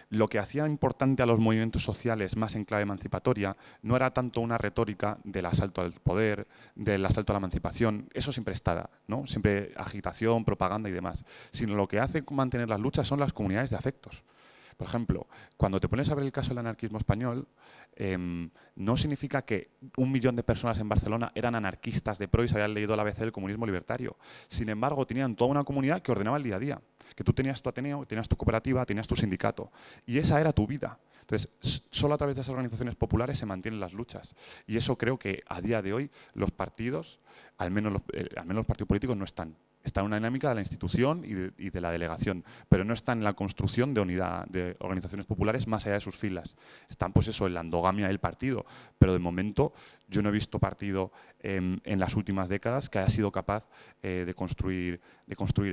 lo que hacía importante a los movimientos sociales más en clave emancipatoria no era tanto una retórica del asalto al poder, del asalto a la emancipación, eso siempre está, ¿no? Siempre agitación, propaganda y demás, sino lo que hace mantener las luchas son las comunidades de afectos. Por ejemplo, cuando te pones a ver el caso del anarquismo español, no significa que 1 millón de personas en Barcelona eran anarquistas de pro y se habían leído la ABC del comunismo libertario. Sin embargo, tenían toda una comunidad que ordenaba el día a día. Que tú tenías tu ateneo, tenías tu cooperativa, tenías tu sindicato. Y esa era tu vida. Entonces, solo a través de esas organizaciones populares se mantienen las luchas. Y eso creo que a día de hoy los partidos, al menos los partidos políticos, no están. Está en una dinámica de la institución y de la delegación, pero no está en la construcción de unidad de organizaciones populares más allá de sus filas. Están, pues eso, en la endogamia del partido, pero de momento yo no he visto partido en las últimas décadas que haya sido capaz de construir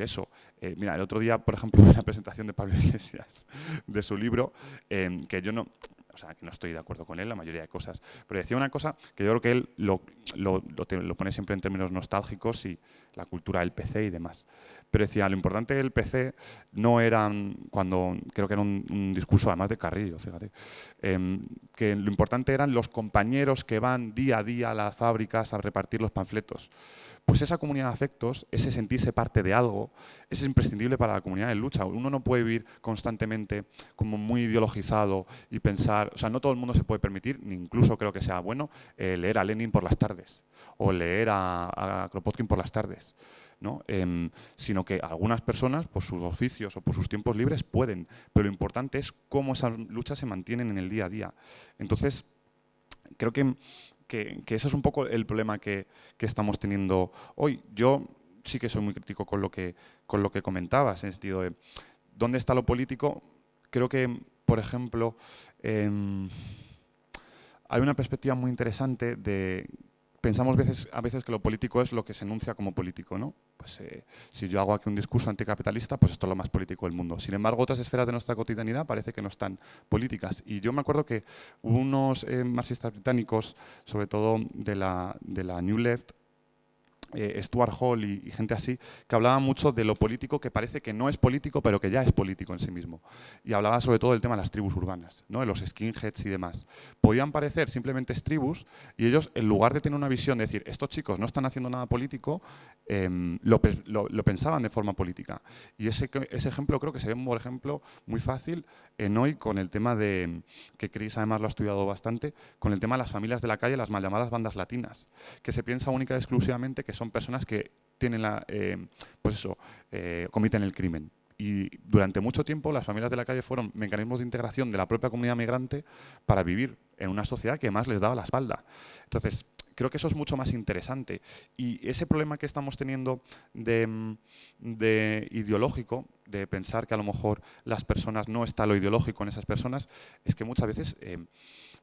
eso. Mira, el otro día, por ejemplo, en la presentación de Pablo Iglesias de su libro, que yo no... O sea, que no estoy de acuerdo con él, la mayoría de cosas. Pero decía una cosa que yo creo que él lo pone siempre en términos nostálgicos y la cultura del PC y demás. Pero decía, lo importante del PC no eran, creo que era un discurso además de Carrillo, fíjate, que lo importante eran los compañeros que van día a día a las fábricas a repartir los panfletos. Pues esa comunidad de afectos, ese sentirse parte de algo, es imprescindible para la comunidad de lucha. Uno no puede vivir constantemente como muy ideologizado y pensar, o sea, no todo el mundo se puede permitir, ni incluso creo que sea bueno, leer a Lenin por las tardes o leer a Kropotkin por las tardes, ¿no? Sino que algunas personas, por sus oficios o por sus tiempos libres, pueden, pero lo importante es cómo esas luchas se mantienen en el día a día. Entonces, creo que ese es un poco el problema que estamos teniendo hoy. Yo sí que soy muy crítico con lo que comentabas, en el sentido de ¿dónde está lo político? Creo que, por ejemplo, hay una perspectiva muy interesante de... Pensamos a veces que lo político es lo que se enuncia como político, ¿no? Pues si yo hago aquí un discurso anticapitalista, pues esto es lo más político del mundo. Sin embargo, otras esferas de nuestra cotidianidad parece que no están políticas. Y yo me acuerdo que hubo unos marxistas británicos, sobre todo de la New Left, Stuart Hall y gente así, que hablaba mucho de lo político que parece que no es político, pero que ya es político en sí mismo. Y hablaba sobre todo del tema de las tribus urbanas, ¿no? De los skinheads y demás. Podían parecer simplemente tribus y ellos, en lugar de tener una visión de decir, estos chicos no están haciendo nada político, lo pensaban de forma política. Y ese ejemplo creo que se ve, por ejemplo, muy fácil en hoy con el tema de, que Chris además lo ha estudiado bastante, con el tema de las familias de la calle, las mal llamadas bandas latinas, que se piensa única y exclusivamente que son personas que tienen comiten el crimen. Y durante mucho tiempo las familias de la calle fueron mecanismos de integración de la propia comunidad migrante para vivir en una sociedad que más les daba la espalda. Entonces, creo que eso es mucho más interesante. Y ese problema que estamos teniendo de ideológico, de pensar que a lo mejor las personas no está lo ideológico en esas personas, es que muchas veces,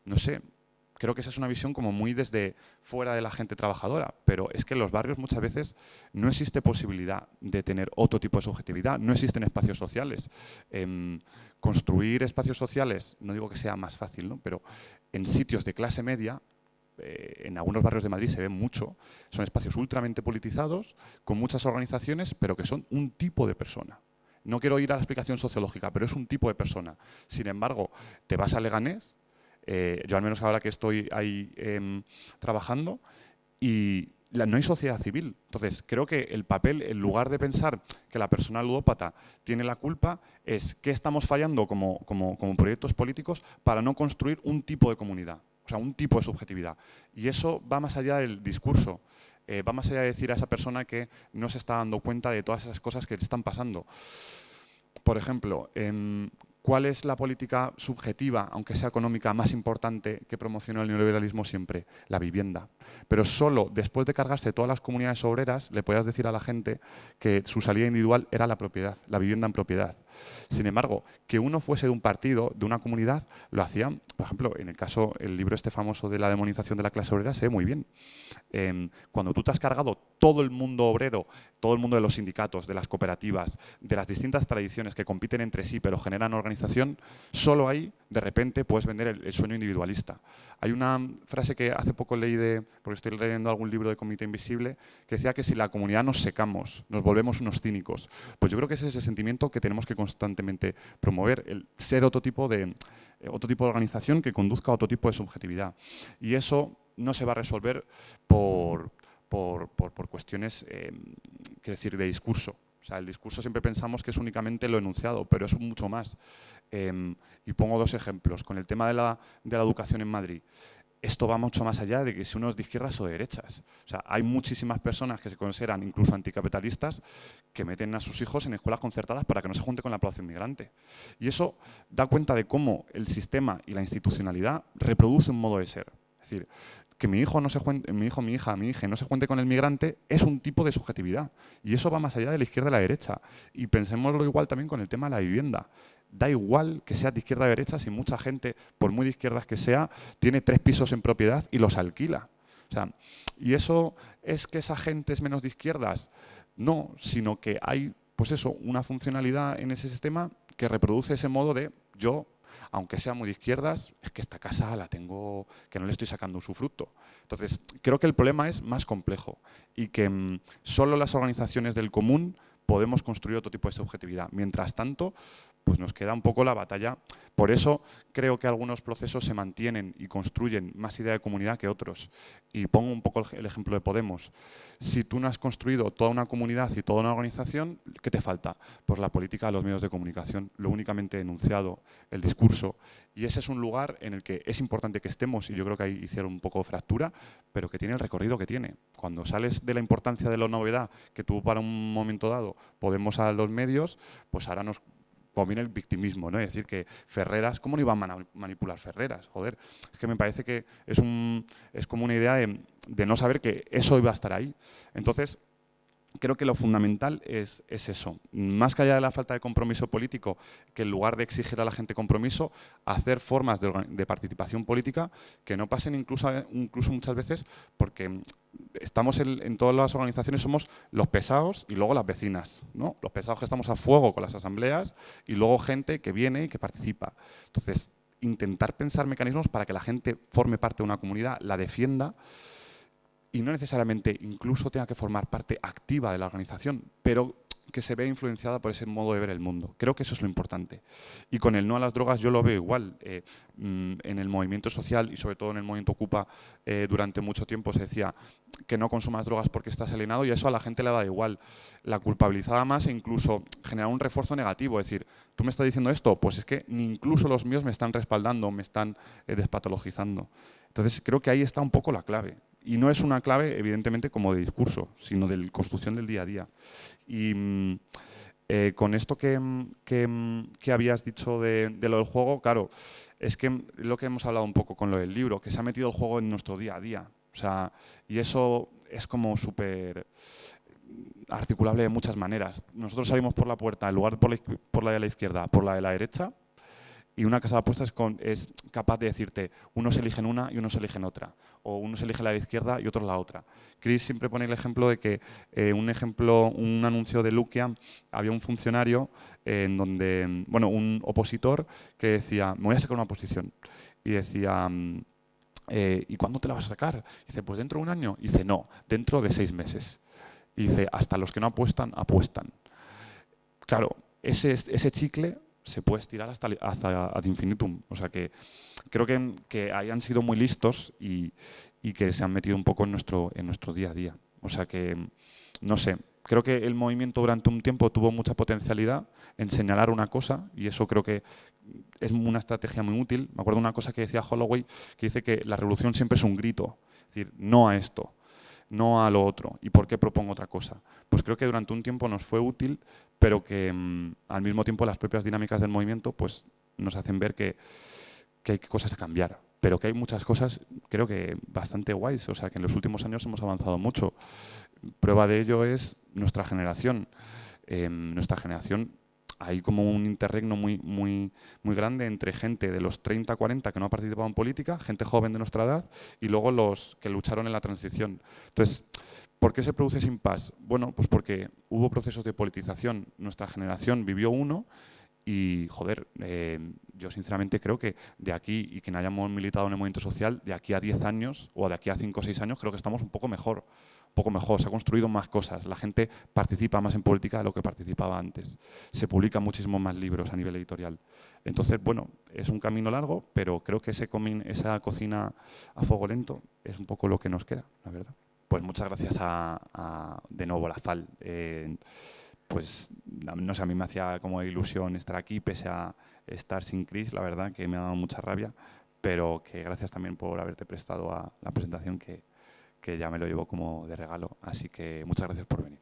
no sé, creo que esa es una visión como muy desde fuera de la gente trabajadora, pero es que en los barrios muchas veces no existe posibilidad de tener otro tipo de subjetividad, no existen espacios sociales. Construir espacios sociales, no digo que sea más fácil, ¿no? Pero en sitios de clase media, en algunos barrios de Madrid se ve mucho, son espacios ultramente politizados, con muchas organizaciones, pero que son un tipo de persona. No quiero ir a la explicación sociológica, pero es un tipo de persona. Sin embargo, te vas a Leganés, yo al menos ahora que estoy ahí trabajando, y no hay sociedad civil. Entonces, creo que el papel, en lugar de pensar que la persona ludópata tiene la culpa, es qué estamos fallando como proyectos políticos para no construir un tipo de comunidad, o sea, un tipo de subjetividad. Y eso va más allá del discurso, va más allá de decir a esa persona que no se está dando cuenta de todas esas cosas que le están pasando. Por ejemplo, ¿cuál es la política subjetiva, aunque sea económica, más importante que promocionó el neoliberalismo siempre? La vivienda. Pero solo después de cargarse todas las comunidades obreras, le podías decir a la gente que su salida individual era la propiedad, la vivienda en propiedad. Sin embargo, que uno fuese de un partido, de una comunidad, lo hacían, por ejemplo, en el caso, el libro este famoso de la demonización de la clase obrera se ve muy bien. Cuando tú te has cargado todo el mundo obrero, todo el mundo de los sindicatos, de las cooperativas, de las distintas tradiciones que compiten entre sí pero generan organización, solo ahí de repente puedes vender el sueño individualista. Hay una frase que hace poco leí, porque estoy leyendo algún libro de Comité Invisible, que decía que si la comunidad nos secamos, nos volvemos unos cínicos. Pues yo creo que ese es el sentimiento que tenemos que constantemente promover, el ser otro tipo de organización que conduzca a otro tipo de subjetividad. Y eso no se va a resolver por cuestiones, quiero decir, de discurso. O sea, el discurso siempre pensamos que es únicamente lo enunciado, pero es mucho más. Y pongo dos ejemplos. Con el tema de la educación en Madrid, esto va mucho más allá de que si uno es de izquierdas o de derechas. O sea, hay muchísimas personas que se consideran incluso anticapitalistas que meten a sus hijos en escuelas concertadas para que no se junte con la población migrante. Y eso da cuenta de cómo el sistema y la institucionalidad reproduce un modo de ser. Es decir, que mi hijo, mi hija no se junte con el migrante es un tipo de subjetividad. Y eso va más allá de la izquierda y la derecha. Y pensémoslo igual también con el tema de la vivienda. Da igual que sea de izquierda o de derecha si mucha gente, por muy de izquierdas que sea, tiene 3 pisos en propiedad y los alquila. O sea, ¿y eso es que esa gente es menos de izquierdas? No, sino que hay, pues eso, una funcionalidad en ese sistema que reproduce ese modo de yo, aunque sea muy de izquierdas, es que esta casa la tengo, que no le estoy sacando su fruto. Entonces, creo que el problema es más complejo y que solo las organizaciones del común podemos construir otro tipo de subjetividad. Mientras tanto, pues nos queda un poco la batalla. Por eso creo que algunos procesos se mantienen y construyen más idea de comunidad que otros. Y pongo un poco el ejemplo de Podemos. Si tú no has construido toda una comunidad y toda una organización, ¿qué te falta? Pues la política de los medios de comunicación, lo únicamente enunciado, el discurso. Y ese es un lugar en el que es importante que estemos, y yo creo que ahí hicieron un poco de fractura, pero que tiene el recorrido que tiene. Cuando sales de la importancia de la novedad que tuvo para un momento dado Podemos a los medios, pues ahora nos conviene el victimismo, ¿no? Es decir, que Ferreras, ¿cómo no iban a manipular Ferreras? Joder, es que me parece que es como una idea de no saber que eso iba a estar ahí. Entonces, creo que lo fundamental es eso. Más que allá de la falta de compromiso político, que en lugar de exigir a la gente compromiso, hacer formas de participación política que no pasen incluso muchas veces, porque estamos en todas las organizaciones, somos los pesados y luego las vecinas, ¿no? Los pesados que estamos a fuego con las asambleas y luego gente que viene y que participa. Entonces, intentar pensar mecanismos para que la gente forme parte de una comunidad, la defienda, y no necesariamente incluso tenga que formar parte activa de la organización, pero que se vea influenciada por ese modo de ver el mundo. Creo que eso es lo importante. Y con el no a las drogas yo lo veo igual. En el movimiento social y sobre todo en el movimiento Ocupa, durante mucho tiempo se decía que no consumas drogas porque estás alienado, y eso a la gente le da igual. La culpabilizaba más e incluso generaba un refuerzo negativo. Es decir, tú me estás diciendo esto, pues es que ni incluso los míos me están respaldando, me están despatologizando. Entonces creo que ahí está un poco la clave. Y no es una clave, evidentemente, como de discurso, sino de construcción del día a día. Y con esto que habías dicho de lo del juego, claro, es que lo que hemos hablado un poco con lo del libro, que se ha metido el juego en nuestro día a día. O sea, y eso es como súper articulable de muchas maneras. Nosotros salimos por la puerta, en lugar por la de la izquierda, por la de la derecha, y una casa de apuestas es capaz de decirte, unos eligen una y unos eligen otra, o unos eligen la de la izquierda y otros la otra. Chris siempre pone el ejemplo de que, un anuncio de Lukia, había un funcionario en donde, bueno, un opositor que decía, me voy a sacar una oposición, y decía, ¿y cuándo te la vas a sacar? Y dice, pues dentro de un año. Y dice, no, dentro de 6 meses. Y dice, hasta los que no apuestan, apuestan. Claro, ese chicle se puede estirar hasta ad infinitum. O sea que creo que hayan sido muy listos y que se han metido un poco en nuestro día a día. O sea que, no sé, creo que el movimiento durante un tiempo tuvo mucha potencialidad en señalar una cosa, y eso creo que es una estrategia muy útil. Me acuerdo de una cosa que decía Holloway, que dice que la revolución siempre es un grito, es decir, no a esto, no a lo otro. ¿Y por qué propongo otra cosa? Pues creo que durante un tiempo nos fue útil, pero que al mismo tiempo las propias dinámicas del movimiento pues, nos hacen ver que hay cosas a cambiar, pero que hay muchas cosas, creo que bastante guays. O sea, que en los últimos años hemos avanzado mucho. Prueba de ello es nuestra generación. Nuestra generación, hay como un interregno muy grande entre gente de los 30 a 40 que no ha participado en política, gente joven de nuestra edad, y luego los que lucharon en la transición. Entonces, ¿por qué se produce ese impasse? Bueno, pues porque hubo procesos de politización. Nuestra generación vivió uno y, joder, yo sinceramente creo que de aquí, y quien hayamos militado en el movimiento social, de aquí a 10 años o de aquí a 5 o 6 años, creo que estamos un poco mejor. Se ha construido más cosas, la gente participa más en política de lo que participaba antes, se publican muchísimos más libros a nivel editorial. Entonces, bueno, es un camino largo, pero creo que esa cocina a fuego lento es un poco lo que nos queda, la verdad. Pues muchas gracias de nuevo a la FAL. Pues no sé, a mí me hacía como ilusión estar aquí, pese a estar sin Chris, la verdad, que me ha dado mucha rabia, pero que gracias también por haberte prestado a la presentación, que ya me lo llevo como de regalo. Así que muchas gracias por venir.